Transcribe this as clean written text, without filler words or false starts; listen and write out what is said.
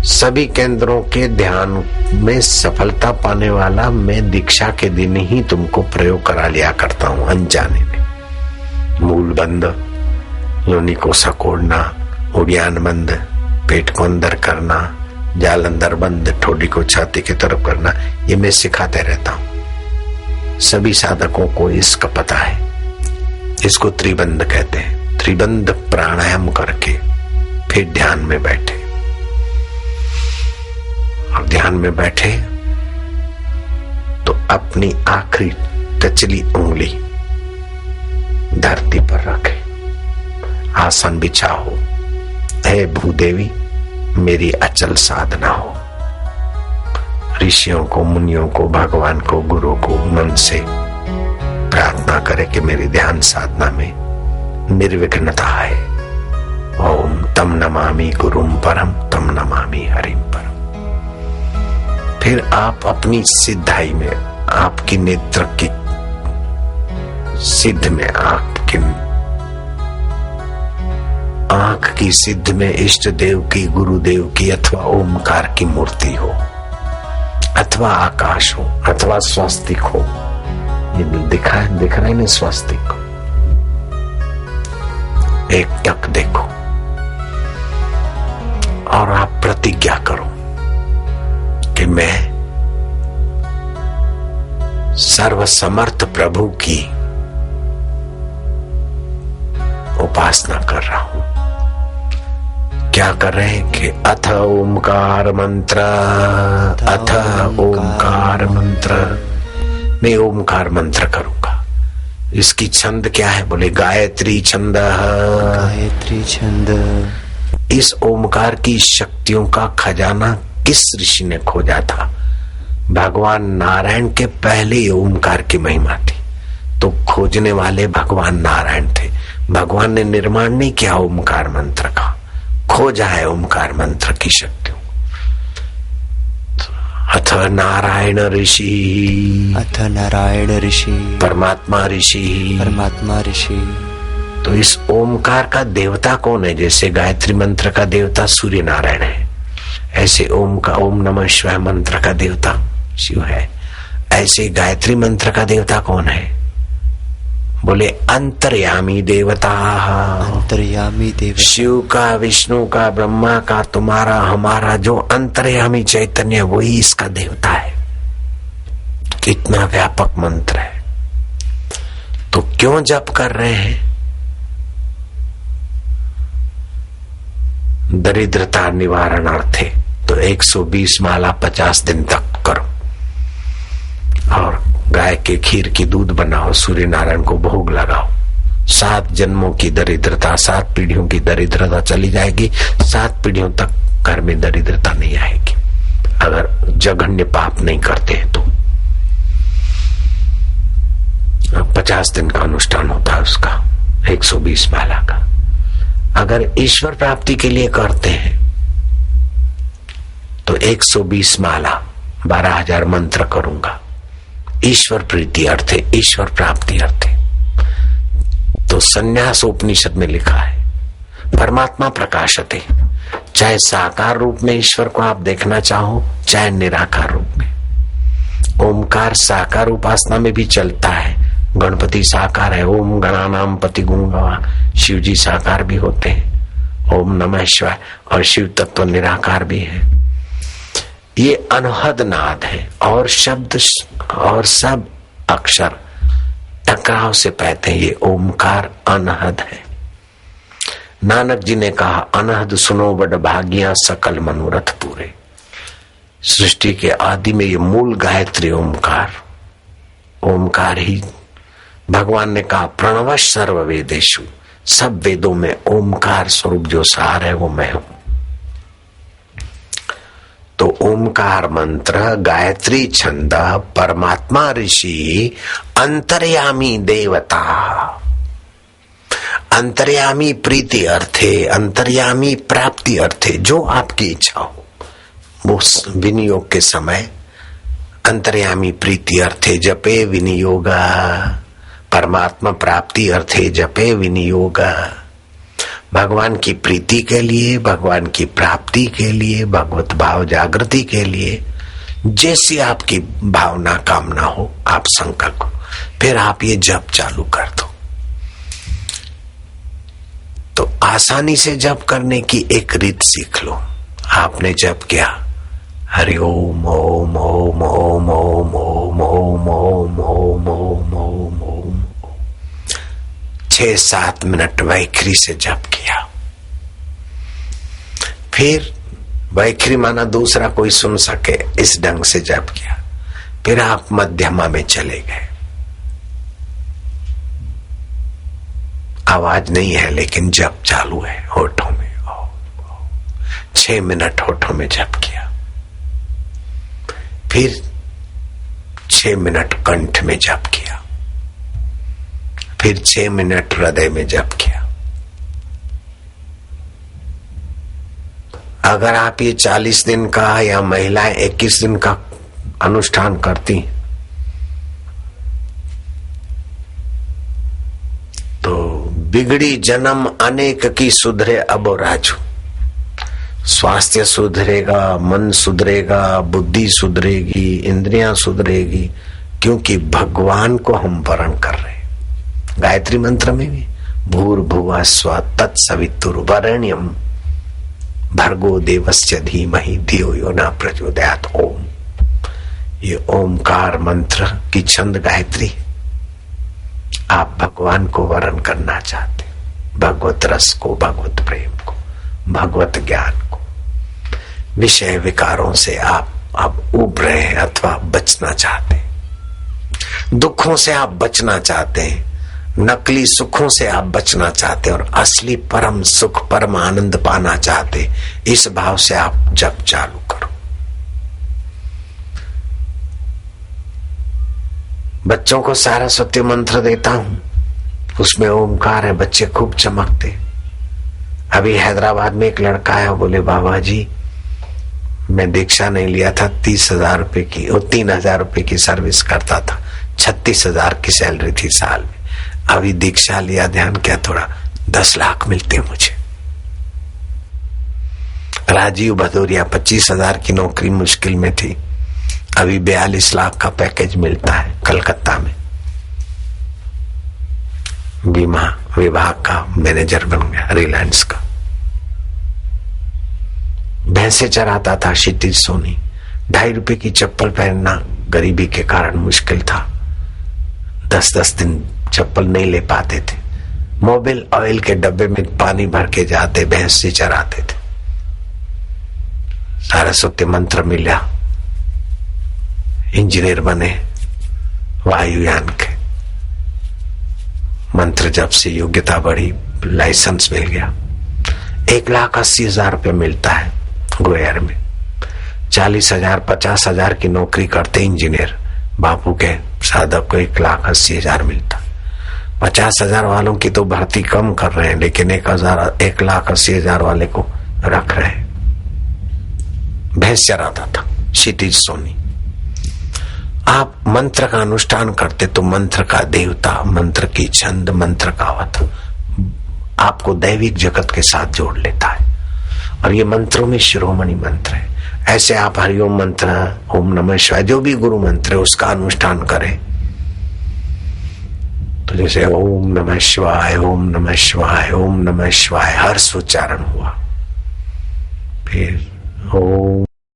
सभी केंद्रों के ध्यान में सफलता पाने वाला मैं दीक्षा के दिन ही तुमको प्रयोग करा लिया करता हूं अनजाने में। मूल बंद, योनि को सकोड़ना, उड़ियान बंद, पेट को अंदर करना, जाल अंदर बंद, ठोडी को छाती की तरफ करना, ये मैं सिखाते रहता हूं। सभी साधकों को इसका पता है। इसको त्रिबंध कहते हैं। त्रिबंध प्राणायाम करके फिर ध्यान में बैठे, और ध्यान में बैठे तो अपनी आखिरी टचली उंगली धरती पर रखे, आसन बिछाओ। हे भूदेवी मेरी अचल साधना हो। ऋषियों को, मुनियों को, भगवान को, गुरु को मन से प्रार्थना करे कि मेरी ध्यान साधना में निर्विघ्नता है। ओम तम नमामि गुरुम परम, तम नमामि हरिम परम। फिर आप अपनी सिद्धाई में, आपकी नेत्र की सिद्ध में, आपकी आंख की सिद्ध में इष्ट देव की, गुरुदेव की अथवा ओमकार की मूर्ति हो, अथवा आकाश हो, अथवा स्वस्तिक हो। ये दिख रहा है ना स्वस्तिक। एक टक देखो और आप प्रतिज्ञा करो कि मैं सर्वसमर्थ प्रभु की उपासना कर रहा हूं। क्या कर रहे हैं कि अथ ओमकार मंत्र, अथ ओमकार मंत्र। मैं ओमकार मंत्र करूंगा। इसकी छंद क्या है? बोले गायत्री छंद। गायत्री छंद। इस ओमकार की शक्तियों का खजाना किस ऋषि ने खोजा था? भगवान नारायण के पहले ओमकार की महिमा थी, तो खोजने वाले भगवान नारायण थे। भगवान ने निर्माण नहीं किया ओमकार मंत्र का, खोजा है ओमकार मंत्र की शक्तियों। अथ नारायण ऋषि, अथ नारायण ऋषि, परमात्मा ऋषि, परमात्मा ऋषि। तो इस ओमकार का देवता कौन है? जैसे गायत्री मंत्र का देवता सूर्य नारायण है, ऐसे ओम नमः शिवाय मंत्र का देवता शिव है। ऐसे गायत्री मंत्र का देवता कौन है? बोले अंतर्यामी देवता। अंतर्यामी देवता। शिव का, विष्णु का, ब्रह्मा का, तुम्हारा, हमारा जो अंतर्यामी चैतन्य, वही इसका देवता है। कितना व्यापक मंत्र है। तो क्यों जप कर रहे हैं? दरिद्रता निवारणार्थे। तो 120 माला 50 दिन तक करो, और गाय के खीर की दूध बनाओ, सूर्य नारायण को भोग लगाओ। 7 जन्मों की दरिद्रता, 7 पीढ़ियों की दरिद्रता चली जाएगी। 7 पीढ़ियों तक घर में दरिद्रता नहीं आएगी, अगर जघन्य पाप नहीं करते हैं तो। 50 दिन का अनुष्ठान होता है उसका, 120 माला का। अगर ईश्वर प्राप्ति के लिए करते हैं तो 120 माला 12,000 मंत्र करूंगा। ईश्वर प्रीति अर्थे, ईश्वर प्राप्ति अर्थे। तो संन्यास उपनिषद में लिखा है, परमात्मा प्रकाशते। चाहे साकार रूप में ईश्वर को आप देखना चाहो, चाहे निराकार रूप में। ओमकार साकार उपासना में भी चलता है। गणपति साकार है, ओम गणानाम पति गुंगवा। शिव जी साकार भी होते हैं, ओम नमः शिवाय। और शिव तत्व निराकार भी है। ये अनहद नाद है, और शब्द और सब अक्षर टकराव से पैते हैं। ये ओमकार अनहद है। नानक जी ने कहा, अनहद सुनो बड़ भागिया, सकल मनोरथ पूरे। सृष्टि के आदि में ये मूल गायत्री ओमकार, ओमकार ही। भगवान ने कहा, प्रणव सर्व वेदेषु, सब वेदों में ओमकार स्वरूप जो सार है वो मैं हूं। तो ओमकार मंत्र, गायत्री छंद, परमात्मा ऋषि, अंतर्यामी देवता। अंतर्यामी प्रीति अर्थे, अंतर्यामी प्राप्ति अर्थे, जो आपकी इच्छा हो वो विनियोग के समय अंतर्यामी प्रीति अर्थे जपे विनियोगा, परमात्मा प्राप्ति अर्थे जपे विनियोगा। भगवान की प्रीति के लिए, भगवान की प्राप्ति के लिए, भगवत भाव जागृति के लिए जैसी आपकी भावना कामना हो आप संकल्प हो, फिर आप ये जप चालू कर दो। तो आसानी से जप करने की एक रीत सीख लो। आपने जप किया हरि ओम ओम ओम ओम ओम ओम ओम ओम ओम ओम ओम ओम 6-7 मिनट वैखरी से जप किया। फिर वैखरी माना दूसरा कोई सुन सके इस ढंग से जप किया। फिर आप मध्यमा में चले गए। आवाज नहीं है लेकिन जप चालू है होठों में। 6 मिनट होठों में जप किया। फिर 6 मिनट कंठ में जप किया। फिर 6 मिनट हृदय में जप किया। अगर आप ये 40 दिन का या महिलाएं 21 दिन का अनुष्ठान करती तो बिगड़ी जन्म अनेक की सुधरे अब राजू। स्वास्थ्य सुधरेगा, मन सुधरेगा, बुद्धि सुधरेगी, इंद्रियां सुधरेगी, क्योंकि भगवान को हम वर्ण कर रहे हैं। गायत्री मंत्र में भी भूर्भुवः स्वः तत्सवितुर्वरेण्यं भर्गो देवस्य धीमहि धियो यो न प्रचोदयात्। ओम, ये ओमकार मंत्र की छंद गायत्री। आप भगवान को वर्ण करना चाहते, भगवत रस को, भगवत प्रेम को, भगवत ज्ञान को। विषय विकारों से आप अब उब रहे हैं अथवा बचना चाहते हैं। दुखों से आप बचना चाहते हैं, नकली सुखों से आप बचना चाहते हैं और असली परम सुख, परम आनंद पाना चाहते। इस भाव से आप जप चालू करो। बच्चों को सारस्वती मंत्र देता हूं, उसमें ओमकार है, बच्चे खूब चमकते। अभी हैदराबाद में एक लड़का आया, बोले बाबा जी मैं दीक्षा नहीं लिया था, 30,000 रुपए की, वो 3,000 रुपए की सर्विस करता था, 36,000 की सैलरी थी साल में। अभी दीक्षा लिया, ध्यान किया, थोड़ा 10 लाख मिलते मुझे। राजीव भदौरिया 25,000 की नौकरी मुश्किल में थी, अभी 42 लाख का पैकेज मिलता है कलकत्ता में। बीमा विभाग का मैनेजर बन गया, रिलायंस का। भैंसे चराता था क्षितिज सोनी। 2.5 रुपए की चप्पल पहनना गरीबी के कारण मुश्किल था। 10-10 दिन चप्पल नहीं ले पाते थे। मोबिल ऑयल के डब्बे में पानी भर के जाते, भैंस से चराते थे। सारस्वती मंत्र मिला, इंजीनियर बने, वायुयान के मंत्र जब से योग्यता बढ़ी, लाइसेंस मिल गया। 1,80,000 रुपये मिलता है गोयर में। 40,000 50,000 की नौकरी करते इंजीनियर, बापू के साधक को 1,80,000 मिलता। 50,000 वालों की तो भर्ती कम कर रहे हैं, लेकिन 1,80,000 वाले को रख रहे हैं। भैंस चराता था क्षितिज सोनी। आप मंत्र का अनुष्ठान करते तो मंत्र का देवता, मंत्र की छंद, मंत्र का अवत आपको दैविक जगत के साथ जोड़ लेता है। और ये मंत्रों में शिरोमणि मंत्र है। ऐसे आप हरिओम मंत्र, ओम नमः शिवाय, जो भी गुरु मंत्र है उसका अनुष्ठान करें तो जैसे ओम नमः शिवाय, ओम नमः शिवाय, ओम नमः शिवाय हर्ष उच्चारण हुआ। फिर ओम